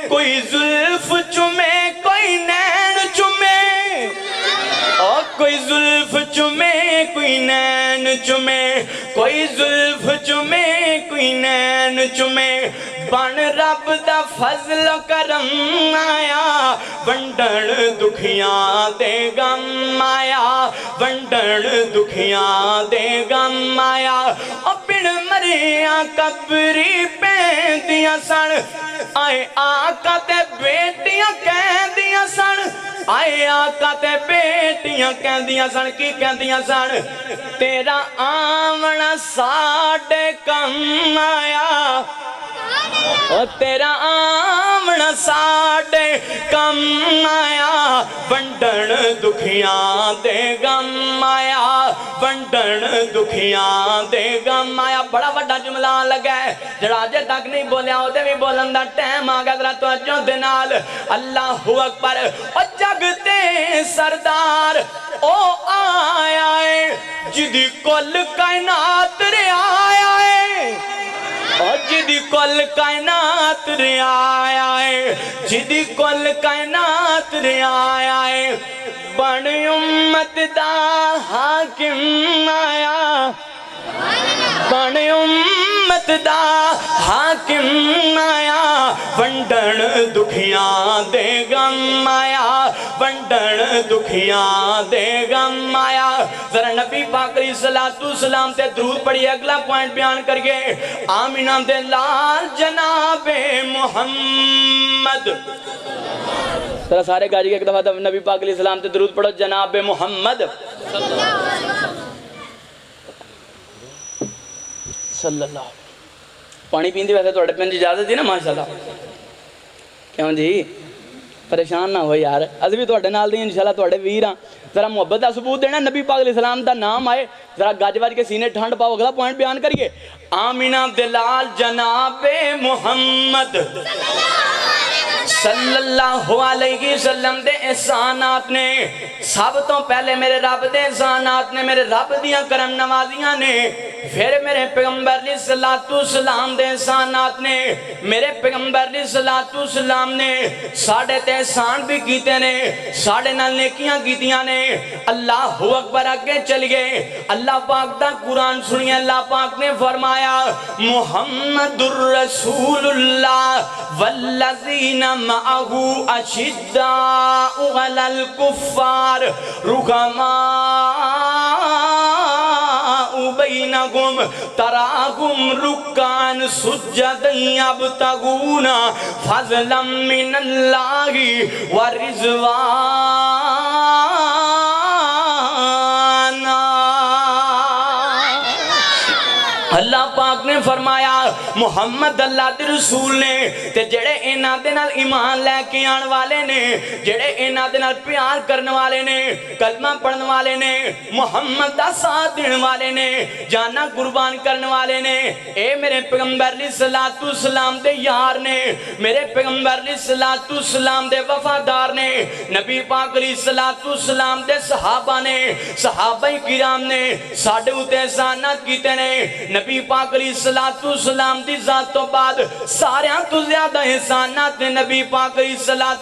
Speaker 1: کوئی زلف چمے، کوئی نین چمے، اور کوئی زلف چمے، کوئی نین چمے، کوئی زلف چمے، کوئی نین چمے، بن رب دا فضل کرم آیا ونڈن دکھیاں دے غم آیا ونڈن دکھیاں دے غم آیا او بن مریاں قبری پیندیاں سن آئے آقا تے بیٹیاں کہندیاں سن آئے آقا تے بیٹیاں کہندیاں سن کی کہندیاں سن تیرا آمنا ساڑے کم آیا تیرا آمنا ساڑے کم آیا ونڈن دکھیاں دے غم آیا ونڈن دکھیاں دے غم آیا بڑا وڈا جملہ لگا ہے جڑا جے تک نہیں بولیا ہوتے بھی بولن دا ٹائم آگا ذرا توجہ دنال اللہ اکبر او جگتے سردار او آیا ہے جدی کل کائنات رے آیا ہے جدی کل کائنات رے آیا ہے جدی کل کائنات رے آیا ہے بن امت دا حاکم آیا بن امت دا حاکم آیا ونڈن دکھیاں دے غم آیا ونڈن دکھیاں دے غم آیا ذرا نبی پاک علیہ السلام تے درود پڑھی اگلا پوائنٹ بیان کریے آمینہ دے لال جناب محمد ذرا سارے گاجی ایک دفعہ نبی پاک علیہ السلام تے درود پڑھو جناب محمد صلی اللہ پانی پیندی ویسے تو اڑے پین اجازت دی نا ماشاءاللہ کیوں جی پریشان نہ ہو یار از بھی تو اڑے نال دی انشاءاللہ تو اڑے ویر ہاں ذرا محبت دا ثبوت دینا نبی پاک علیہ السلام دا نام آئے ذرا گاج واج کے سینے ٹھنڈ پاؤ اگلا پوائنٹ بیان کریے آمینہ دلال جناب محمد صلی اللہ علیہ وسلم دے احسانات نے سب تو پہلے میرے رب دے احسانات نے میرے رب دیاں کرم نوازیاں نے پھر میرے پیغمبر علیہ السلام دے احسانات نے میرے پیغمبر علیہ السلام نے ساڑھے تے احسان بھی کیتے نے ساڑھے نال نیکیاں کیتیاں نے اللہ اکبر آگے چلیے اللہ پاک دا قرآن سنیے اللہ پاک نے فرمایا محمد الرسول اللہ والذین معہو اشداء علی الکفار رحماء بینہم تراہم رکان سجدا یبتغون فضلا من اللہ ورضوانا اللہ پاک نے فرمایا محمد اللہ دے رسول نے تے جڑے اینا دے نال ایمان لے کے آن والے نے جڑے اینا دے نال پیار کرنے والے نے کلمہ پڑھنے والے نے محمد دا ساتھ دینے والے نے جانا قربان کرنے والے نے اے میرے پیغمبر علیہ السلام دے یار نے میرے پیغمبر علیہ السلام دے وفادار نے نبی پاک علیہ السلام دے صحابہ نے صحابہ کرام نے ساڑھے ہوتے احسانات کیتے نے نبی پاک علیہ السلام دی ذات تو بعد ساریاں تو زیادہ احسانات نے نبی پاک علیہ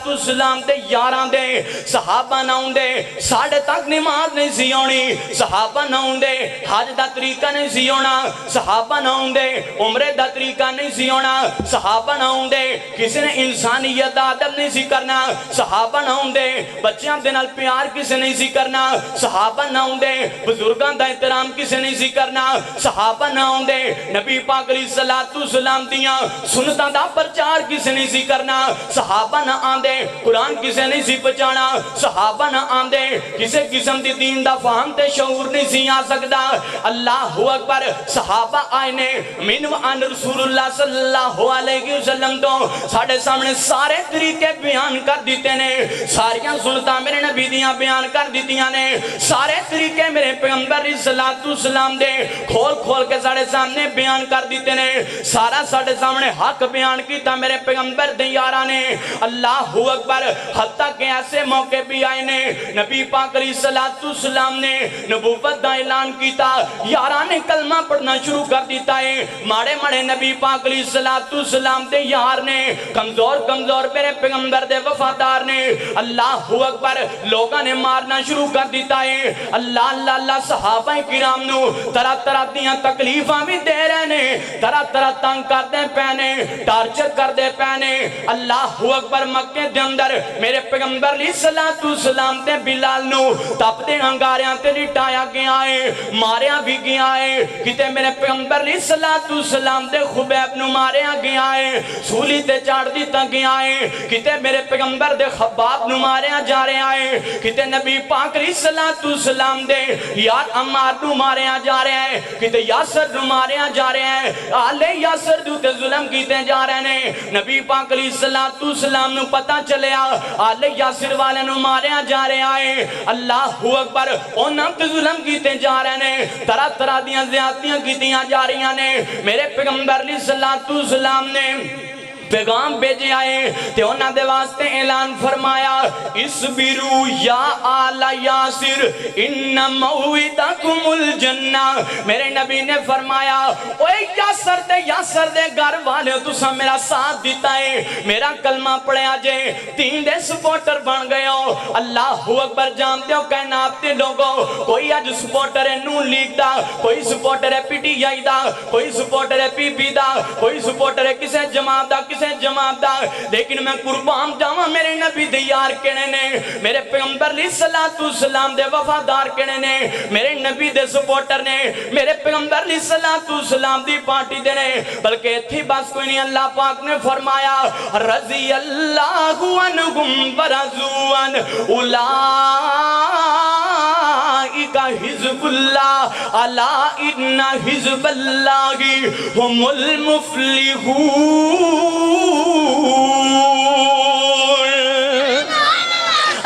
Speaker 1: السلام دے یاران دے صحابہ نہ ہوں دے ساڑھے تک نماز نہیں سی ہونی صحابہ نہ ہوں دے حج دا طریقہ نہیں سی ہونا صحابہ نہ ہوں دے عمرے دا طریقہ نہیں سی ہونا صحابہ نہ ہوں دے کسی نے انسانیت آدم نہیں سی کرنا صحابہ نہ ہوں دے بچیاں دے نال پیار کسی نہیں سی کرنا صحابہ نہ ہوں دے بزرگاں دا احترام کسی نہیں سی کرنا صحابہ نہ ہوں دے نبی پاک علیہ السلام دیاں سنتاں دا پرچار کسی نہیں سی کرنا صحابہ نہ آندے قرآن کسی نہیں سی پچانا صحابہ نہ آندے کسی قسم دی دین دا فہم تے شعور نہیں سی آ سکتا اللہ اکبر صحابہ آئے نے من وعن رسول اللہ صلی اللہ علیہ وسلم تو ساڑھے سامنے سارے طریقے بیان کر دیتے نے ساریاں سنتاں میرے نبی دیاں بیان کر دیتیاں نے سارے طریقے میرے پیغمبر علیہ السلام دے کھول کھول کے ساڑھے سامنے بیان کر دیتے نے سارا ساڑھے سامنے حق بیان کیتا میرے پیغمبر دے یارہ نے اللہ اکبر حتیٰ کہ ایسے موقع بھی آئے نے نبی پاک علیہ السلام نے نبوت دا اعلان کیتا یارہ نے کلمہ پڑھنا شروع کر دیتا ہے ماڑے ماڑے نبی پاک علیہ السلام دے یار نے کمزور میرے پیغمبر دے وفادار نے اللہ اکبر لوگاں نے مارنا شروع کر دیتا ہے اللہ صحابہ کرام نو طرح طرح دیاں تکلیفاں بھی دے رہنے طرح طرح تنگ کر دے پینے ٹارچر کر دے پینے اللہ اکبر مکے دے اندر میرے پیغمبر علیہ السلام تے بلال نو تپ دے انگاریاں تے لٹایا گیا ہے ماریا بھی گیا ہے کتے میرے پیغمبر علیہ السلام تے خبیب نو ماریا گیا ہے سولی تے چاڑ دیتا گیا ہے کتے میرے پیغمبر دے خباب نو ماریا جا رہا ہے کتے نبی پاک علیہ السلام دے یار عمار نو ماریا جا رہا ہے کتے یاسر نو ماریا جا رہا ہے آلے یاسر دو تے ظلم کیتے جا رہے ہیں نبی پاک علیہ السلام نو پتہ چلیا آلے یاسر والے نو ماریا جا رہا ہے اللہ اکبر انہاں تے ظلم کیتے جا رہے ہیں طرح طرح دیاں زیادتیاں کیتیاں جا رہی ہیں میرے پیغمبر علیہ السلام نے پیغام بھیجے آئے تے انہاں دے واسطے اعلان فرمایا اسبرو یا آل یاسر ان موعدکم الجنہ میرے نبی نے فرمایا اوے یاسر دے گھر والے تساں میرا ساتھ دیتا ہے میرا کلمہ پڑھیا جے تین دے سپورٹر بن گئے ہو اللہ اکبر جانتے ہو کائنات دے لوگوں کوئی آج سپورٹر ہے نون لیگ دا کوئی سپورٹر ہے پی ٹی آئی دا کوئی سپورٹر ہے پی پی دا کوئی سپورٹر ہے کسے جماعت دا کسے جماعت دا لیکن میں قربان جاواں میرے نبی دے یار کہنے نے میرے پیغمبر علیہ السلام دے وفادار کہنے نے میرے نبی دے سپورٹر نے میرے پیغمبر علیہ السلام دی پارٹی دے نے بلکہ تھی بس کوئی نہیں اللہ پاک نے فرمایا رضی اللہ عنہم ورضوا عنہ اولئک حزب اللہ الا ان حزب اللہ هم المفلحون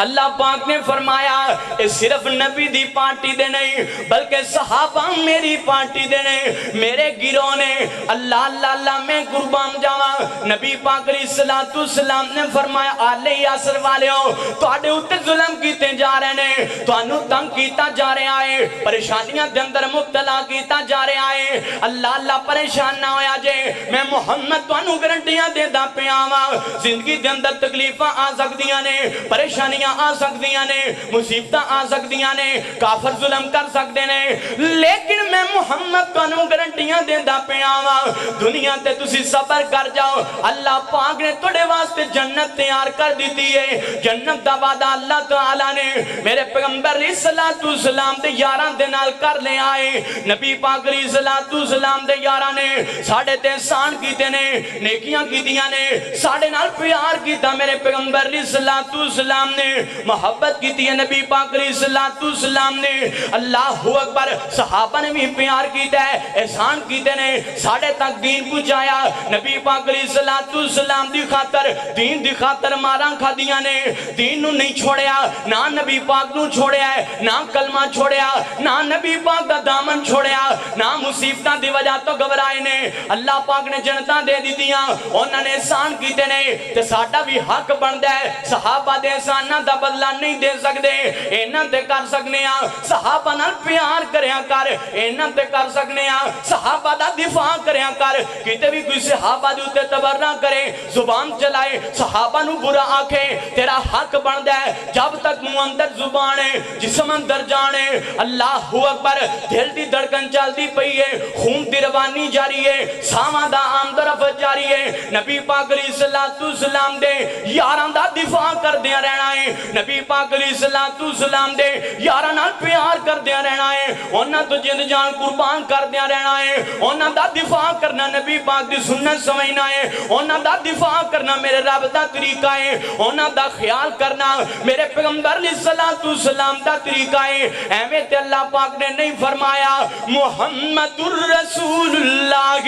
Speaker 1: اللہ پاک نے فرمایا اے صرف نبی دی پارٹی دے نہیں بلکہ صحابہ میری پارٹی دے نہیں میرے گروہ نے اللہ اللہ اللہ میں قربان جاواں نبی پاک علیہ السلام نے فرمایا آل یاسر والے ہو تواڈے اوتے ظلم کیتے جا رہے ہیں تانوں تنگ کیتا جا رہا ہے پریشانیاں دے اندر مبتلا کیتا جا رہا ہے اللہ اللہ پریشان نہ ہویا جے میں محمد تانوں گارنٹیاں دیندا پیا واں زندگی دے اندر تکلیفاں آ سکدیاں نے پریشانیاں آ سکدیاں نے مصیبتاں آ سکدیاں نے کافر ظلم کر سکدے نے لیکن میں محمد تانوں گارنٹیاں دیندا پیا واں دنیا تے تسی صبر کر جاؤ اللہ پاک نے تواڈے واسطے جنت تیار کر دیتی ہے جنت دا وعدہ اللہ تعالی نے میرے پیغمبر علیہ السلام دے یاراں دے نال کر لے آئے نبی پاک علیہ السلام دے یاراں نے ساڈے تے احسان کیتے نے نیکیاں کیتیاں نے ساڈے نال پیار کیتا میرے پیغمبر علیہ السلام نے محبت کیتی ہے نبی پاک علیہ السلام نے اللہ اکبر صحابہ نے بھی پیار کیتا ہے احسان کیتے نے ساڑھے تک دین پہنچایا نبی پاک علیہ السلام دی خاطر دین دی خاطر ماراں کھادیاں نے دین نو نہیں چھوڑیا نہ نبی پاک نو چھوڑیا ہے نہ کلمہ چھوڑیا نہ نبی پاک دا دامن چھوڑیا نہ مصیبتاں دی وجہ تو گھبرائے نے اللہ پاک نے جنتاں دے دیتیاں انہاں نے احسان کیتے نے تے ساڈا بھی حق بندا ہے صحابہ دے احساناں دا بدلہ نہیں دے سکدے انہاں تے کر سکنے ہاں صحابہ نال پیار کریا کر انہاں تے کر سکنے ہاں صحابہ دا دفاع کریا کر کتے بھی کوئی صحابہ دے اوتے تبر نہ کرے زبان چلائے صحابہ نو برا آکھے تیرا حق بندا ہے جب تک منہ اندر زبان ہے جسم اندر جان ہے اللہ اکبر دل دی دھڑکن چلدی پئی ہے خون دی روانی جاری ہے ساواں دا آمد و رفت جاری ہے نبی پاک علیہ السلام دے یاراں دا دفاع کردیاں رہنا ہے نبی پاک علیہ السلام دے یاراں نال پیار کردیاں رہنا ہے انہاں تو جند جان قربان کردیاں رہنا ہے انہاں دا دفاع کرنا نبی پاک دی سنت سمجھنا ہے انہاں دا دفاع کرنا میرے رب دا طریقہ ہے انہاں دا خیال کرنا میرے پیغمبر علیہ السلام دا طریقہ ہے ایویں تے اللہ پاک نے نہیں فرمایا محمد الرسول اللہ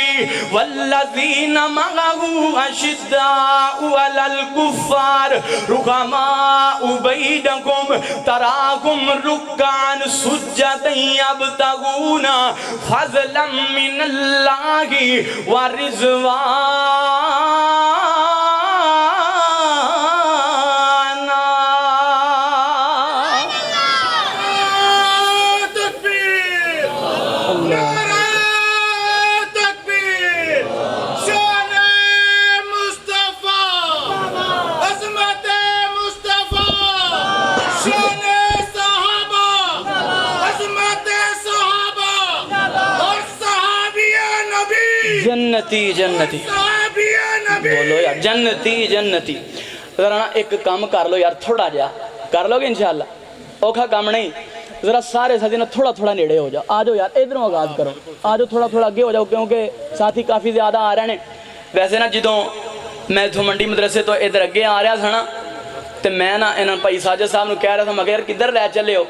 Speaker 1: والذین معہ اشداء علی الکفار رحماء بینکم تراہم رکعا سجدا یبتغون فضلا من اللہ ورضوانا جنتی جنتی بولو یار جنتی جنتی ذرا نا ایک کام کر لو یار تھوڑا جا کر لو گے انشاءاللہ اوکھا کام نہیں ذرا سارے ساتھی نا تھوڑا تھوڑا نیڑے ہو جاؤ آ جاؤ یار ادھروں آغاز کرو آ جاؤ تھوڑا تھوڑا اگے ہو جاؤ کیونکہ ساتھی کافی زیادہ آ رہے ہیں ویسے نا جدوں میں اتھوں منڈی مدرسے تو ادھر اگے آ رہا تھا نا تو میں نا انہاں بھائی ساجد صاحب نو کہہ رہا تھا میں کہ یار کدھر لے چلے ہو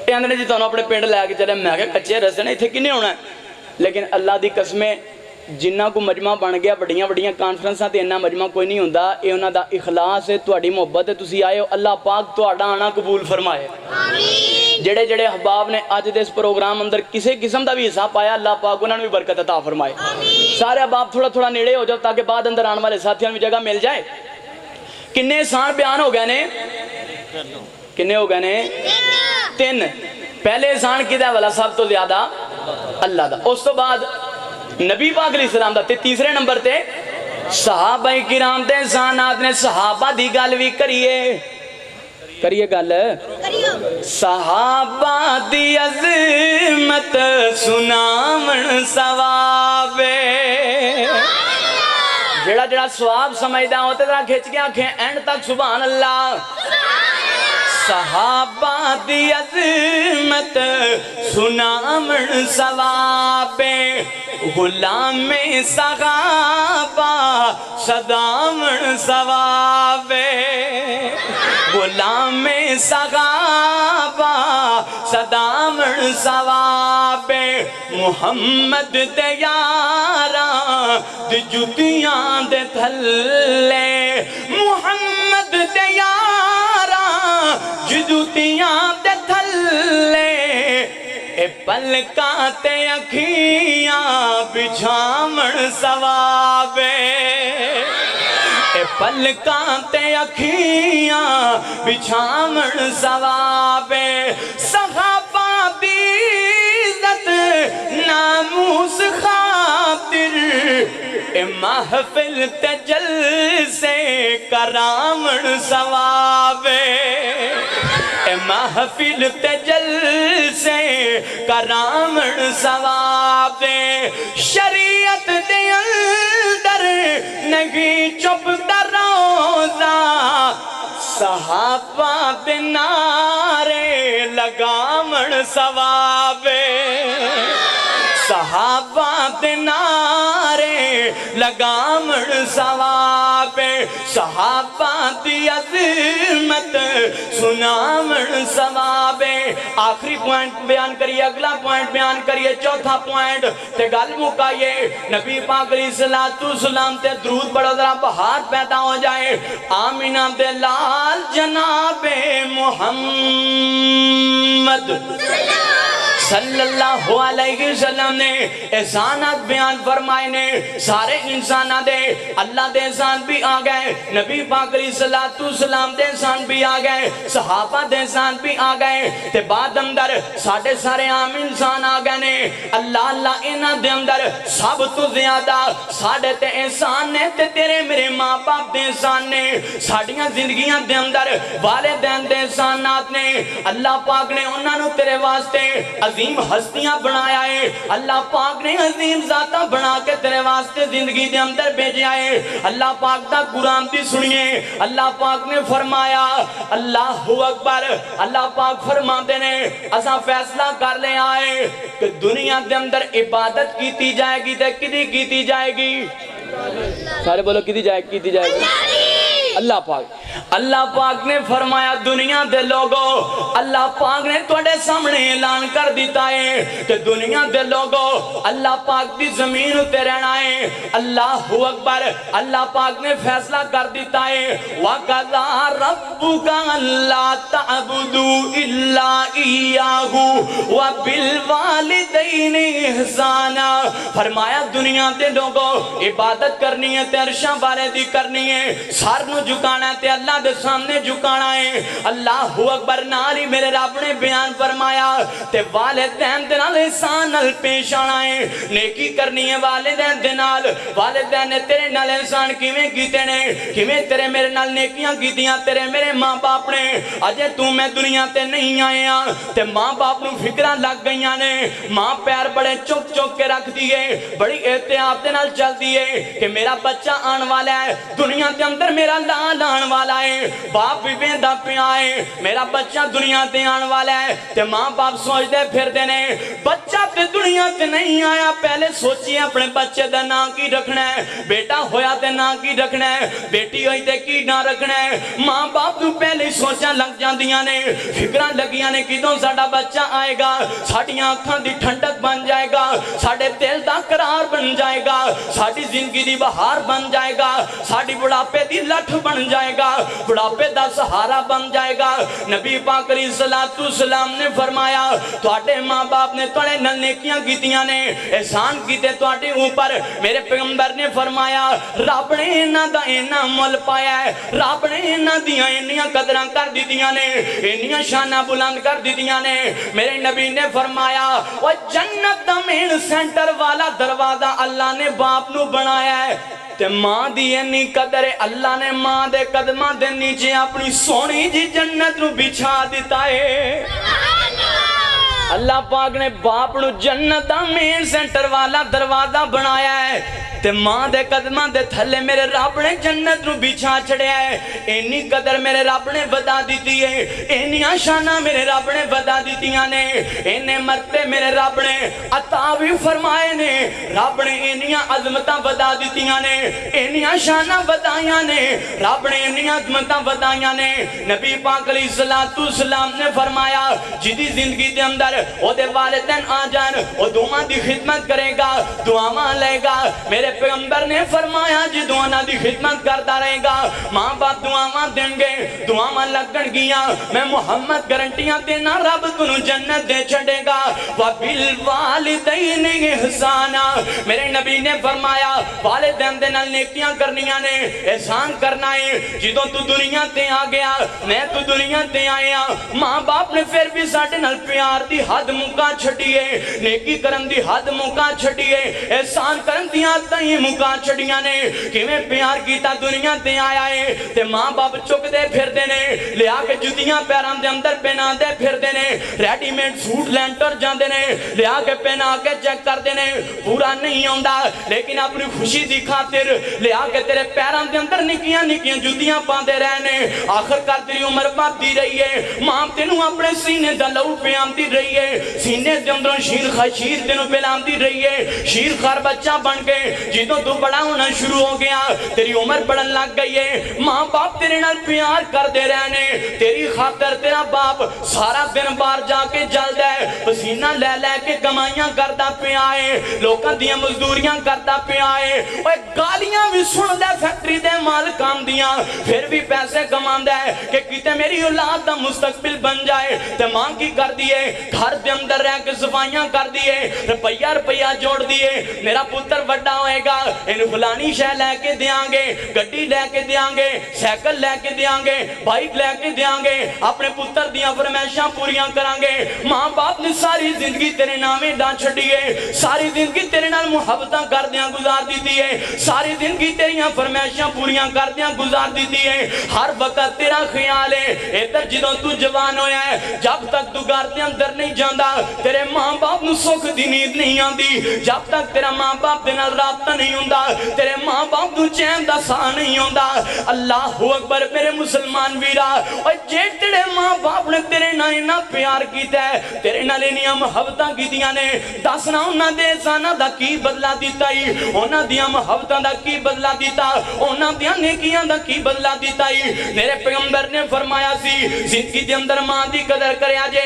Speaker 1: یہ آندے نے جی تانوں اپنے پنڈ لے کے چلے میں کہ کچے رستے نے اتنے کنے ہونا ہے لیکن اللہ دی قسمیں جنہ کو مجمع بن گیا بڑیاں بڑیاں کانفرنساں تے انہاں مجمع کوئی نہیں ہوندا اے انہاں دا اخلاص ہے تہاڈی محبت ہے تسی آئے ہو اللہ پاک تہاڈا آنا قبول فرمائے آمین جڑے جڑے احباب نے اج دے اس پروگرام اندر کسی قسم دا بھی حصہ پایا اللہ پاک انہاں نوں بھی برکت عطا فرمائے آمین سارے احباب تھوڑا تھوڑا نیڑے ہو جاؤ تاکہ بعد اندر آنے والے ساتھیاں بھی جگہ مل جائے کنے احسان بیان ہو گئے نے کنے ہو گئے نے تین پہلے احسان کدا والا سب تو زیادہ اللہ دا اس تو بعد نبی پاک علیہ السلام دا تے تیسرے نمبر تے صحابہ کرام تے احسانات نے صحابہ دی گل بھی کریے گل صحابہ دی عظمت سناون ثواب جڑا جڑا ثواب سمجھدا ہوتے ذرا کھچ کے آنکھیں اینڈ تک سبحان اللہ صحابہ دی عظمت سناون ثواب غلام صحابہ صداون ثواب غلام صحابہ صداون ثواب محمد دے یاراں دی جتیاں دے تھلے محمد دے یاراں جدوتیاں دے تھلے اے پلکاں تے اکھیاں بچھاون ثواب اے پلکاں تے اکھیاں بچھاون ثواب صحابہ دی عزت ناموس خاطر اے محفل تے جلسے کرامن ثواب اے محفل تے جلسے کرامن ثواب شریعت دے اندر نہیں چپ دروزہ صحابہ دے نعرے لگامن ثواب صحابہ دے نعرے لگامن ثواب صحابہ دی عظمت سناون ثواب آخری پوائنٹ بیان کریے اگلا پوائنٹ بیان کریے چوتھا پوائنٹ تے گل مکائیے نبی پاک علیہ السلام تے درود پڑھو ذرا بہار پیدا ہو جائے آمینہ دے لال جناب محمد صلی اللہ علیہ وسلم نے احسانات بیان فرمائے نے سارے انسانہ دے اللہ دے احسان بھی آ گئے نبی پاک علیہ السلام دے احسان بھی آ گئے صحابہ دے احسان بھی آ گئے تے بعد اندر ساڑھے سارے عام انسان آ گئے نے اللہ انہ دے اندر سب تو زیادہ ساڑھے تے احسان نے تے تیرے میرے ماں باپ دے احسان نے ساڑھیاں زندگیاں دے اندر والدین دے احسانات نے اللہ پاک نے انہاں نو تیرے واسطے عظیم ہستیاں بنایا ہے اللہ پاک نے عظیم ذاتہ بنا کے تیرے واسطے زندگی دے اندر بھیجا ہے اللہ پاک دا قرآن بھی سنیے اللہ پاک نے فرمایا اللہ اکبر اللہ پاک فرماتے نے اساں فیصلہ کر لے آئے کہ دنیا دے اندر عبادت کیتی جائے گی تے کدی کیتی جائے گی سارے بولو کیتی جائے گی اللہ پاک نے فرمایا دنیا دے لوگوں اللہ پاک نے توڑے سامنے اعلان کر دیتا ہے کہ دنیا دے لوگوں اللہ پاک دی زمین اتے رہنا ہے اللہ اکبر اللہ پاک نے فیصلہ کر دیتا ہے وَقَضَى رَبُّكَ أَلَّا تَعْبُدُوا إِلَّا إِيَّاهُ وَبِالْوَالِدَيْنِ إِحْسَانًا فرمایا دنیا دے لوگوں عبادت کرنی ہے تے عرشاں بارے دی کرنی ہے سر نو جھکانا ہے تے اللہ دے سامنے جھکانا ہے۔ اللہ اکبر نال ہی میرے رب نے بیان فرمایا تے والدین دے نال احسان نال پیش آنا ہے، نیکی کرنی ہے والدین دے نال۔ والدین نے تیرے نال احسان کیویں کیتے نے، کیویں تیرے میرے نال نیکیاں کیتیاں تیرے میرے ماں باپ نے۔ اجے تو میں دنیا تے نہیں آئے ہاں تے ماں باپ نو فکراں لگ گئیاں نے، ماں پیر بڑے چک چک کے رکھ دیے، بڑی احتیاط دے نال چل دیے کہ میرا بچہ آن والا ہے، دنیا دے اندر میرا لال آن والا ہے۔ باپ بھی ویندا پیا ہے میرا بچہ دنیا تے آن والا ہے تے ماں باپ سوچ دے پھر دے نے بچہ تے دنیا تے نہیں آیا، پہلے سوچیے اپنے بچے دا نام کی رکھنا ہے، بیٹا ہویا تے نام کی رکھنا ہے، بیٹی ہوئی تے کی نام رکھنا ہے۔ ماں باپ تو پہلے سوچاں لگ جاندیاں نے، فکراں لگیاں نے کدوں ساڈا بچہ آئے گا، ساڈیاں اکھاں دی ٹھنڈک بن جائے گا، ساڈے دل دا قرار بن جائے گا، ساڈی زندگی دی بہار بن جائے گا، ساڈی بڑھاپے دی لٹھ بن جائے گا، بڑھاپے دا سہارا بن جائے گا۔ نبی پاک علیہ السلام نے فرمایا تواڈے ماں باپ نے تواڈے نال نیکیاں کیتیاں نے، احسان کیتے تواڈے اوپر، میرے پیغمبر نے فرمایا رب نے انہاں دا اینا مول پایا ہے، رب نے انہاں دیاں انیاں قدراں کر دیتیاں نے، انیاں شاناں بلند کر دیتیاں نے۔ میرے نبی نے فرمایا وہ جنت دا مین سینٹر والا دروازہ اللہ نے باپ نو بنایا ہے تے ماں دی اینی قدر ہے، اللہ نے ماں دے قدماں دے نیچے اپنی سونی جی جنت نو بچھا دیتا ہے۔ اللہ پاک نے باپ نو جنت دا مین سینٹر والا دروازہ بنایا ہے تے ماں دے قدماں دے تھلے میرے رب نے جنت نو بچھا چھڑیا ہے۔ اینی قدر میرے رب نے بتا دیتی ہے، اینیاں شانہ میرے رب نے بتا دیتیاں نے، اینے مرتے میرے رب نے عطا بھی فرمائے نے، رب نے اینیاں عظمتاں بتا دیتیاں نے، اینیاں شانہ بتائیاں نے، رب نے اینیاں عظمتاں بتائیاں نے۔ نبی پاک علیہ السلام نے فرمایا جدی زندگی دے اندر او دے والدین آ جان او دعاں دی خدمت کرے گا، دعاں لے گا۔ میرے پیغمبر نے فرمایا جی دعاں دی خدمت کرتا رہے گا، ماں باپ دعاں دیں گے، دعاں لگن گیاں، میں محمد گارنٹیاں دینا رب تنو جنت دے چھڑے گا۔ وَبِالْوَالِدَيْنِ احسانا، میرے نبی نے فرمایا والدین دے نال نیکیاں کرنیاں نے، احسان کرنا ہے۔ جدوں تو دنیا تے آ گیا میں تو دنیا تے آیا، ماں باپ نے پھر بھی ساڈے نال پیار دی حد مکا چھڑیے، نیکی کرن دی حد مکا چھڑیے، احسان کرن دی حد ہی مکا چھڑیاں نے۔ کیویں پیار کیتا دنیا تے آیا ہے تے ماں باپ چک دے پھر دے نے، لیا کے جتیاں پیراں دے اندر پہنا دے پھر دے نے، ریڈی میڈ سوٹ لینٹر جاندے نے، لیا کے پہنا کے چیک کر دے نے، پورا نہیں ہوندا لیکن اپنی خوشی دی خاطر لیا کے تیرے پیراں دے اندر نکیاں نکیاں جتیاں پاندے رہنے، آخر کر تیری عمر بات دی رہی ہے، ماں تینوں اپنے سینے دا لہو پیام دی رہی ہے، سینے دے اندروں شیر خشیر تینوں پلام دی رہی ہے، شیر خار بچہ بن کے جدوں تو بڑا ہونا شروع ہو گیا تیری عمر بڑھن لگ گئی ہے، ماں باپ تیرے نال پیار کر دے رہنے، تیری خاطر تیرا باپ سارا دن بار جا کے جلد ہے، پسینہ لے لے کے کمائیاں کرتا پہ آئے، لوکاں دیاں مزدوریاں کرتا پہ آئے، گالیاں بھی سن دے فیکٹری دے مالکان دیاں، پھر بھی پیسے کمان دے کہ کتے میری اولاد دا مستقبل بن جائے، تے ماں کی کر دیئے گھر دے اندر رہ کے صفائیاں کر دیئے، روپیہ جوڑ دیئے، میرا پتر بڑا ہوئے گا ان فلانی شہ لے کے دیاں گے، گڈی لے کے دیاں گے، سیکل لے کے دیاں گے، بائک لے کے دیاں گے، اپنے پتر دیاں فرمائشاں پوریاں کران گے۔ ماں باپ نے ساری زندگی تیرے نامے ڈان چھڑیے، ساری زندگی تیرے نال محبتاں کر دیاں گزار دیتی ہے، ساری زندگی تیریاں فرمائشاں پوریاں کر دیاں گزار دیتی ہے، ہر وقت تیرا خیال ہے ادھر جدوں تو جوان ہویا ہے، جب تک تو گھر دے اندر نہیں جاندا تیرے ماں باپ نو سکھ دی نیند نہیں آندی، جب تک تیرا ماں باپ دے نال رابطہ نہیں ہوندا تیرے ماں باپ نو چین دا سا نہیں ہوندا۔ اللہ اکبر میرے مسلمان ویرا، اور جے تیرے ماں باپ نے تیرے نال اتنا پیار کیتا ہے، تیرے نال انیاں محبتاں کیتیاں نے، دسنا انہاں دے احساناں دا کی بدلہ دیتا ہی، انہاں دیاں محبتاں دا کی بدلہ دیتا، انہاں دیاں نیکیاں دا کی بدلہ دیتا ہی۔ میرے پیغمبر نے فرمایا سی زندگی دے اندر ماں دی قدر کریا جے،